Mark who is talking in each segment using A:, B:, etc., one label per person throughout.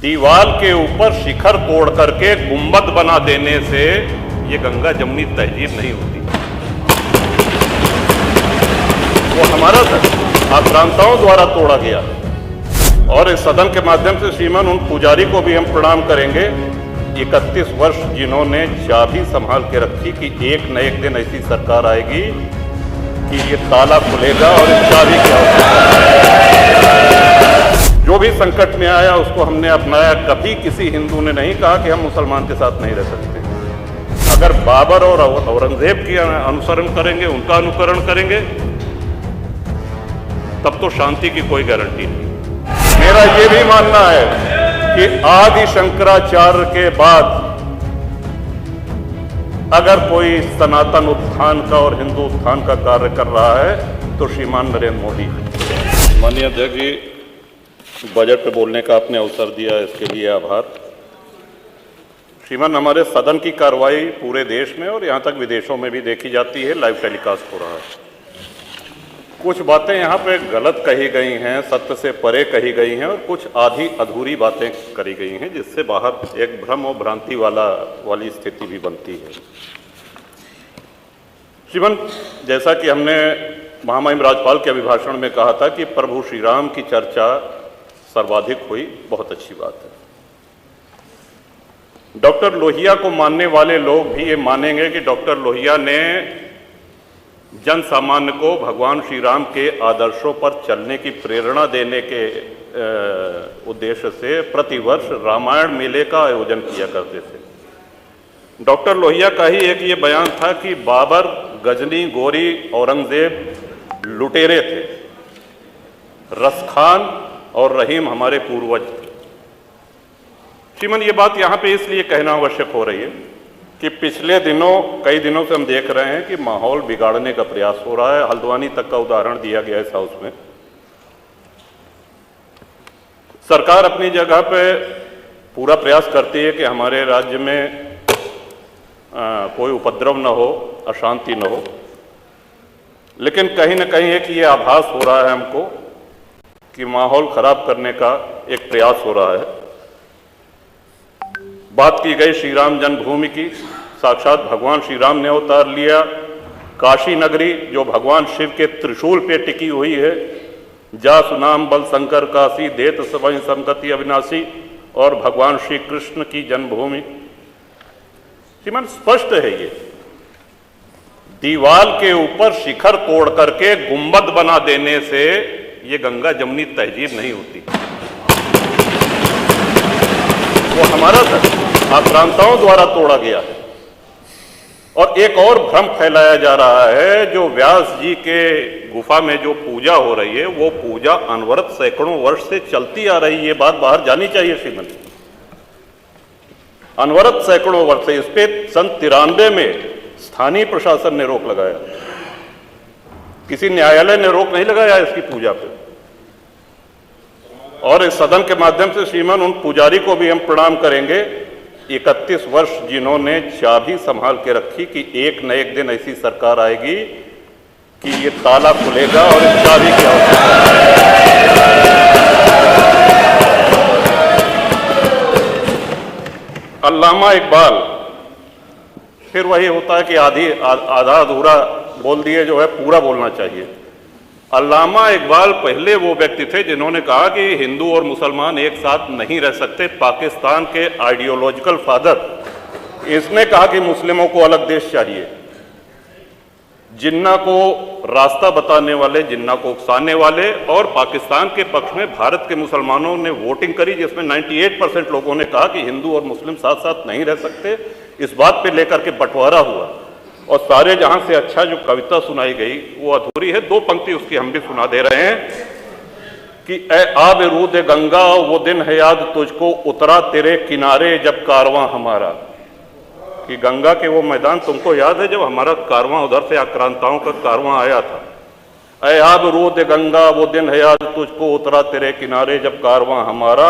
A: दीवार के ऊपर शिखर तोड़ करके गुंबद बना देने से ये गंगा जमुनी तहजीब नहीं होती। वो हमारा आक्रांताओं द्वारा तोड़ा गया। और इस सदन के माध्यम से श्रीमान उन पुजारी को भी हम प्रणाम करेंगे 31 वर्ष जिन्होंने चाबी संभाल के रखी कि एक न एक दिन ऐसी सरकार आएगी कि ये ताला खुलेगा और इस चाबी की आवश्यकता। जो भी संकट में आया उसको हमने अपनाया। कभी किसी हिंदू ने नहीं कहा कि हम मुसलमान के साथ नहीं रह सकते। अगर बाबर और औरंगजेब की अनुसरण करेंगे, उनका अनुकरण करेंगे, तब तो शांति की कोई गारंटी नहीं। मेरा ये भी मानना है कि आदि शंकराचार्य के बाद अगर कोई सनातन उत्थान का और हिंदू उत्थान का कार्य कर रहा है तो श्रीमान नरेंद्र मोदी है। माननीय अध्यक्ष जी, बजट पे बोलने का आपने अवसर दिया, इसके लिए आभार। श्रीमान, हमारे सदन की कार्रवाई पूरे देश में और यहाँ तक विदेशों में भी देखी जाती है, लाइव टेलीकास्ट हो रहा है। कुछ बातें यहाँ पे गलत कही गई हैं, सत्य से परे कही गई हैं और कुछ आधी अधूरी बातें करी गई हैं, जिससे बाहर एक भ्रम और भ्रांति वाली स्थिति भी बनती है। श्रीमान, जैसा कि हमने महामहिम राज्यपाल के अभिभाषण में कहा था कि प्रभु श्री राम की चर्चा सर्वाधिक हुई, बहुत अच्छी बात है। डॉक्टर लोहिया को मानने वाले लोग भी ये मानेंगे कि डॉक्टर लोहिया ने जन सामान्य को भगवान श्री राम के आदर्शों पर चलने की प्रेरणा देने के उद्देश्य से प्रतिवर्ष रामायण मेले का आयोजन किया करते थे। डॉक्टर लोहिया का ही एक ये बयान था कि बाबर, गजनी, गोरी, औरंगजेब लुटेरे थे, रसखान और रहीम हमारे पूर्वज थे। श्रीमान, ये बात यहाँ पे इसलिए कहना आवश्यक हो रही है कि पिछले कई दिनों से हम देख रहे हैं कि माहौल बिगाड़ने का प्रयास हो रहा है। हल्द्वानी तक का उदाहरण दिया गया इस हाउस में। सरकार अपनी जगह पे पूरा प्रयास करती है कि हमारे राज्य में कोई उपद्रव न हो, अशांति न हो, लेकिन कहीं ना कहीं एक ये आभास हो रहा है हमको कि माहौल खराब करने का एक प्रयास हो रहा है। बात की गई श्री राम जन्मभूमि की। साक्षात भगवान श्री राम ने अवतार लिया। काशी नगरी जो भगवान शिव के त्रिशूल पे टिकी हुई है, जा सुनाम बल शंकर काशी, देत सबहि संगति अविनाशी, और भगवान श्री कृष्ण की जन्मभूमि। श्रीमान, स्पष्ट है ये दीवार के ऊपर शिखर तोड़ करके गुंबद बना देने से ये गंगा जमुनी तहजीब नहीं होती। वो हमारा आक्रांताओं द्वारा तोड़ा गया है। और एक और भ्रम फैलाया जा रहा है, जो व्यास जी के गुफा में जो पूजा हो रही है वो पूजा अनवरत सैकड़ों वर्ष से चलती आ रही है। ये बात बाहर जानी चाहिए श्रीमान। अनवरत सैकड़ों वर्ष से, इस पे सन 93 में स्थानीय प्रशासन ने रोक लगाया, किसी न्यायालय ने रोक नहीं लगाया इसकी पूजा पे। और इस सदन के माध्यम से श्रीमान उन पुजारी को भी हम प्रणाम करेंगे 31 वर्ष जिन्होंने चाबी संभाल के रखी कि एक न एक दिन ऐसी सरकार आएगी कि ये ताला खुलेगा और इस चाबी की आवश्यकता। अल्लामा इकबाल, फिर वही होता है कि आधा अधूरा बोल दिए जो है पूरा बोलना चाहिए। अल्लामा इकबाल पहले वो व्यक्ति थे जिन्होंने कहा कि हिंदू और मुसलमान एक साथ नहीं रह सकते। पाकिस्तान के आइडियोलॉजिकल फादर, इसने कहा कि मुस्लिमों को अलग देश चाहिए। जिन्ना को रास्ता बताने वाले, जिन्ना को उकसाने वाले, और पाकिस्तान के पक्ष में भारत के मुसलमानों ने वोटिंग करी जिसमें 98% लोगों ने कहा कि हिंदू और मुस्लिम साथ साथ नहीं रह सकते। इस बात पे लेकर के बंटवारा हुआ और सारे जहां से अच्छा जो कविता सुनाई गई वो अधूरी है। 2 पंक्ति उसकी हम भी सुना दे रहे हैं कि ए आब रूद गंगा, वो दिन है याद तुझको, उतरा तेरे किनारे जब कारवां हमारा। कि गंगा के वो मैदान तुमको याद है जब हमारा कारवां उधर से आक्रांताओं का कारवां आया था। ए आब रूद गंगा, वो दिन है याद तुझको, उतरा तेरे किनारे जब कारवां हमारा।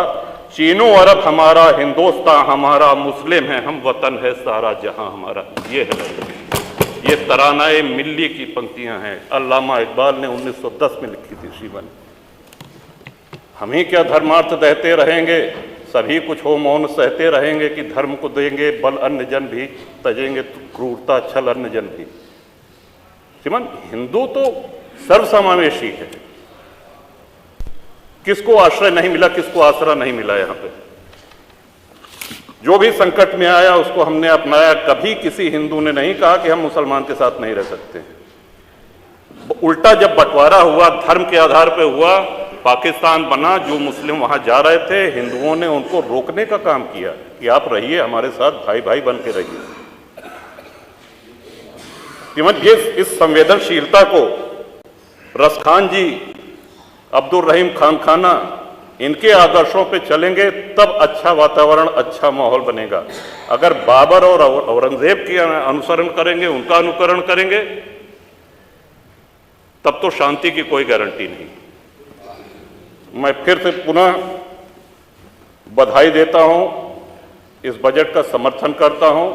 A: चीनो अरब हमारा, हिंदुस्तान हमारा, मुस्लिम है हम, वतन है सारा जहां हमारा। ये है, ये तरानाए मिल्ली की पंक्तियां हैं, अल्लामा इकबाल ने 1910 में लिखी थी। श्रीमान, हम ही क्या धर्मार्थ देते रहेंगे, सभी कुछ हो मौन सहते रहेंगे कि धर्म को देंगे बल अन्य जन भी तजेंगे क्रूरता छल अन्य जन भी। श्रीमान, हिंदू तो सर्वसमावेशी है। किसको आश्रय नहीं मिला, किसको आसरा नहीं मिला? यहां पे जो भी संकट में आया उसको हमने अपनाया। कभी किसी हिंदू ने नहीं कहा कि हम मुसलमान के साथ नहीं रह सकते। उल्टा जब बंटवारा हुआ, धर्म के आधार पर हुआ, पाकिस्तान बना, जो मुस्लिम वहां जा रहे थे, हिंदुओं ने उनको रोकने का काम किया कि आप रहिए हमारे साथ, भाई भाई बन के रहिए। ये इस संवेदनशीलता को रसखान जी, अब्दुल रहीम खान खाना, इनके आदर्शों पे चलेंगे तब अच्छा वातावरण, अच्छा माहौल बनेगा। अगर बाबर और औरंगजेब की अनुसरण करेंगे, उनका अनुकरण करेंगे, तब तो शांति की कोई गारंटी नहीं। मैं फिर से पुनः बधाई देता हूं, इस बजट का समर्थन करता हूं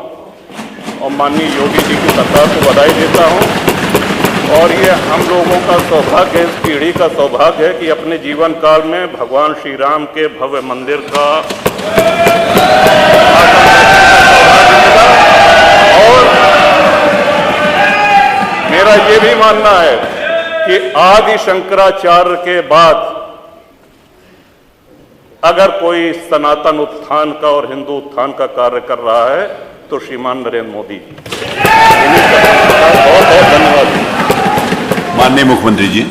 A: और माननीय योगी जी की सरकार को बधाई देता हूं। और ये हम लोगों का सौभाग्य, इस पीढ़ी का सौभाग्य है कि अपने जीवन काल में भगवान श्री राम के भव्य मंदिर का और मेरा ये भी मानना है कि आदि शंकराचार्य के बाद अगर कोई सनातन उत्थान का और हिंदू उत्थान का कार्य कर रहा है तो श्रीमान नरेंद्र मोदी जी। बहुत बहुत धन्यवाद।
B: माननीय मुख्यमंत्री जी।